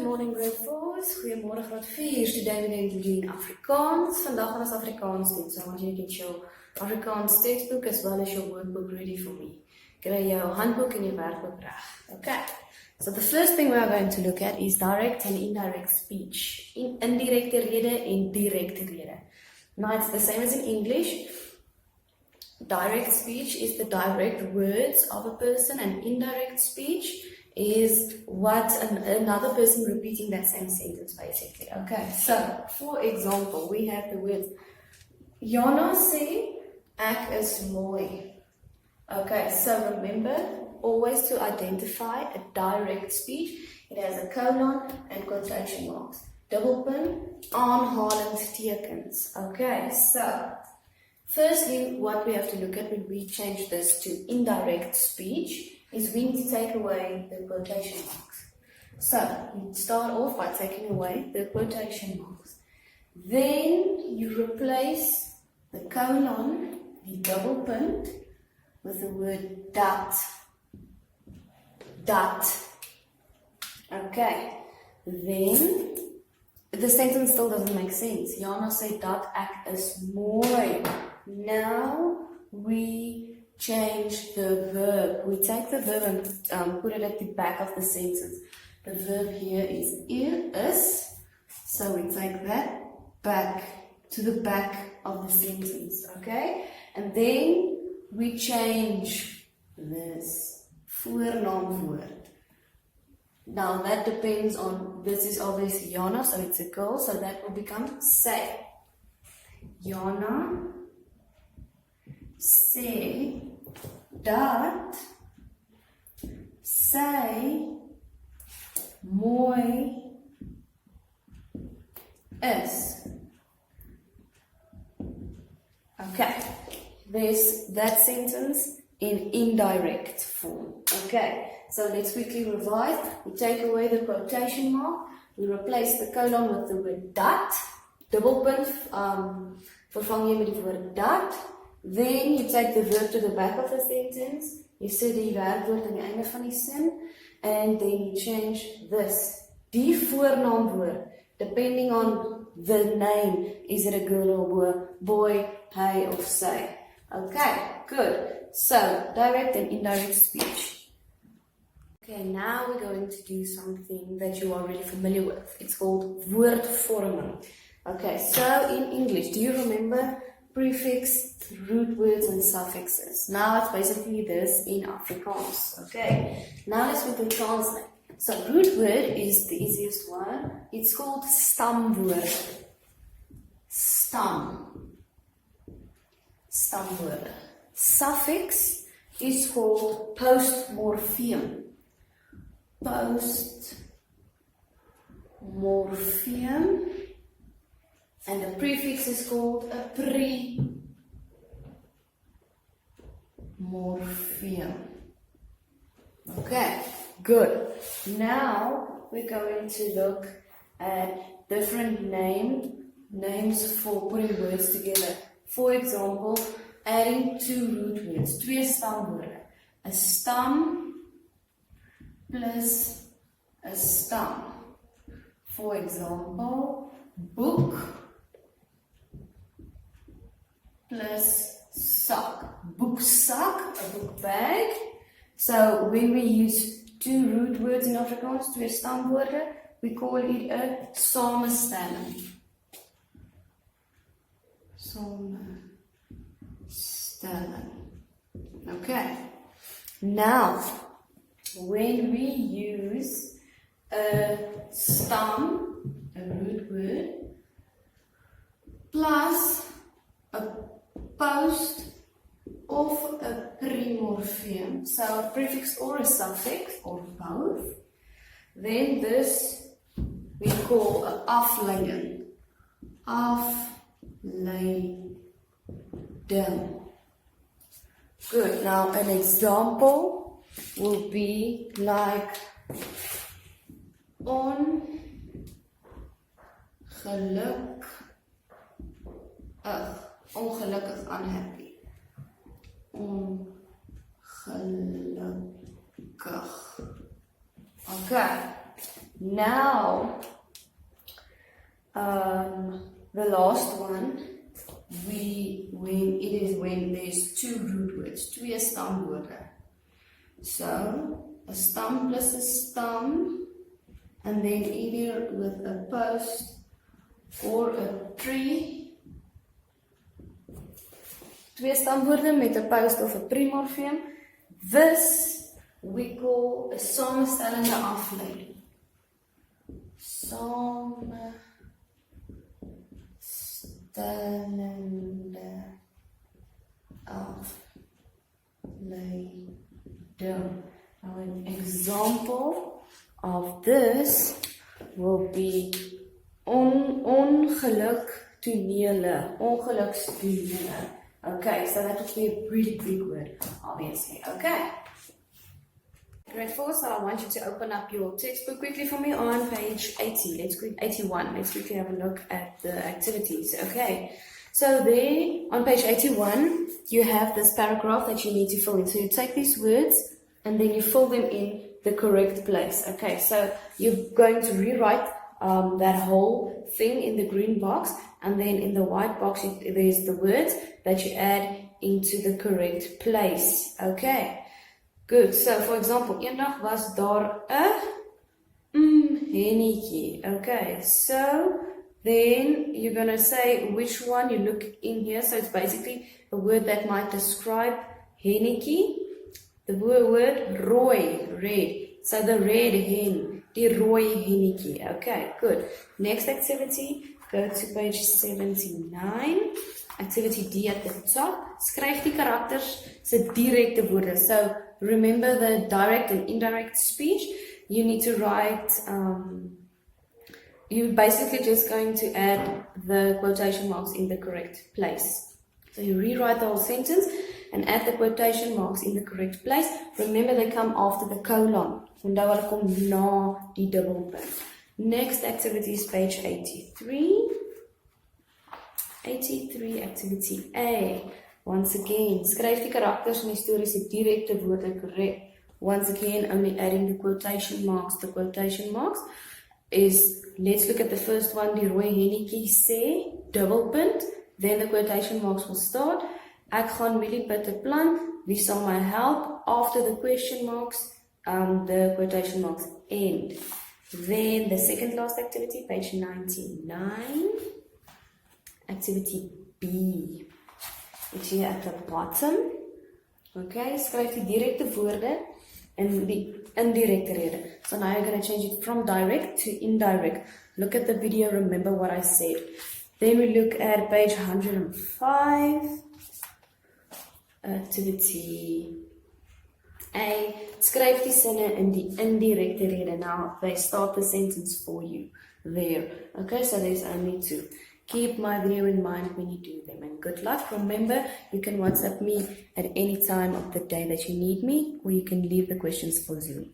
morning grade 4's. Goeiemorgen graad 4's. Today we're going to do in Afrikaans. Vandag gaan ons Afrikaans doen. So I want you to get your Afrikaans textbook as well as your workbook ready for me. Kry jou handboek en jou werkboek reg. Okay. So the first thing we are going to look at is direct and indirect speech. Indirecte rede en direkte rede. Now it's the same as in English. Direct speech is the direct words of a person, and indirect speech is what another person repeating that same sentence basically. Okay, so for example, we have the words Jana sê ek is mooi. Okay, so remember always to identify a direct speech. It has a colon and quotation marks. Dubbelpunt, aanhalend tekens. Okay, so firstly, what we have to look at when we change this to indirect speech is we need to take away the quotation marks. So, you start off by taking away the quotation marks. Then, you replace the colon, the double punt, with the word dat. Dat. Okay. Then, the sentence still doesn't make sense. Jana sê dat ek is mooi. Now, we change the verb. We take the verb and put it at the back of the sentence. The verb here is is, so we take that back to the back of the sentence, okay? And then we change this voornaamwoord. Now that depends on, this is obviously Jana, so it's a girl, so that will become say. Jana sê dat sy mooi is. Okay, there's that sentence in indirect form. Okay, so let's quickly revise. We take away the quotation mark, we replace the colon with the word dat, dubbelpunt, vervang jy met die woord dat. Then you take the verb to the back of the sentence, you say die werkwoord aan die einde van die sin, and then you change this. Die voornaamwoord, depending on the name, is it a girl or boy, hy of sy. Okay, good. So, direct and indirect speech. Okay, now we're going to do something that you are really familiar with. It's called woordvorming. Okay, so in English, do you remember prefix, root words, and suffixes? Now it's basically this in Afrikaans. Okay, now let's quickly translate. So root word is the easiest one. It's called stamwoord. Stamwoord. Suffix is called postmorpheem. Postmorpheem. And the prefix is called a premorpheum. Okay, good. Now we're going to look at different names for putting words together. For example, adding two root words, twee stamwoorde. A stam plus a stam. For example, book plus sock. Boeksak, a book bag. So when we use two root words in Afrikaans, twee stamwoorde, we call it a samestelling. Okay. Now, when we use a stam, a root word, plus a post of a premorpheum, so a prefix or a suffix or both, then this we call an afleiding. Afleiding. Good. Now an example will be like ongelukkig, unhappy. Ongelukkig. Okay. Now, the last one, when there's two root words, twee stamwoorde. So, a stam plus a stam, and then either with a post or a tree. Twee stamwoorde met 'n post of 'n primorfeem. This we call 'n samestellende afleiding. Samestellende afleiding. Now an example of this will be ongeluktonele. Okay, so that would be a really big word, obviously. Okay. Grade 4, so I want you to open up your textbook quickly for me on page 80. 81. Let's quickly have a look at the activities. Okay. So there, on page 81, you have this paragraph that you need to fill in. So you take these words and then you fill them in the correct place. Okay, so you're going to rewrite that whole thing in the green box, and then in the white box there's the words that you add into the correct place. Okay, good. So for example, eendag was daar 'n hennetjie. Okay, so then you're going to say which one. You look in here, so it's basically a word that might describe hennetjie. The word rooi, red. So the red hen, die rooi hennetjie. Okay, good. Next activity, go to page 79. Activity D at the top. Skryf die karakters se direkte woorde. So remember the direct and indirect speech. You need to write, you're basically just going to add the quotation marks in the correct place. So you rewrite the whole sentence and add the quotation marks in the correct place. Remember, they come after the colon. Onthou hulle kom na die dubbelpunt. Next activity is page 83. 83, activity A. Once again, skryf die karakters en historiese direkte woorde korrek. Once again, only adding the quotation marks. The quotation marks is, let's look at the first one, die rooi hennetjie sê, dubbelpunt. Then the quotation marks will start. Ek gaan mieliepitte plant. Wie sal my help? After the question marks, the quotation marks end. Then the second last activity, page 99. Activity B. It's here at the bottom. Okay, skryf die direkte woorde en die indirekte rede. So now you're going to change it from direct to indirect. Look at the video, remember what I said. Then we look at page 105. Activity A. Skryf die sinne in die indirekte rede. Now they start the sentence for you there. Okay, so there's only two. Keep my video in mind when you do them, and good luck. Remember, you can WhatsApp me at any time of the day that you need me, or you can leave the questions for Zoom.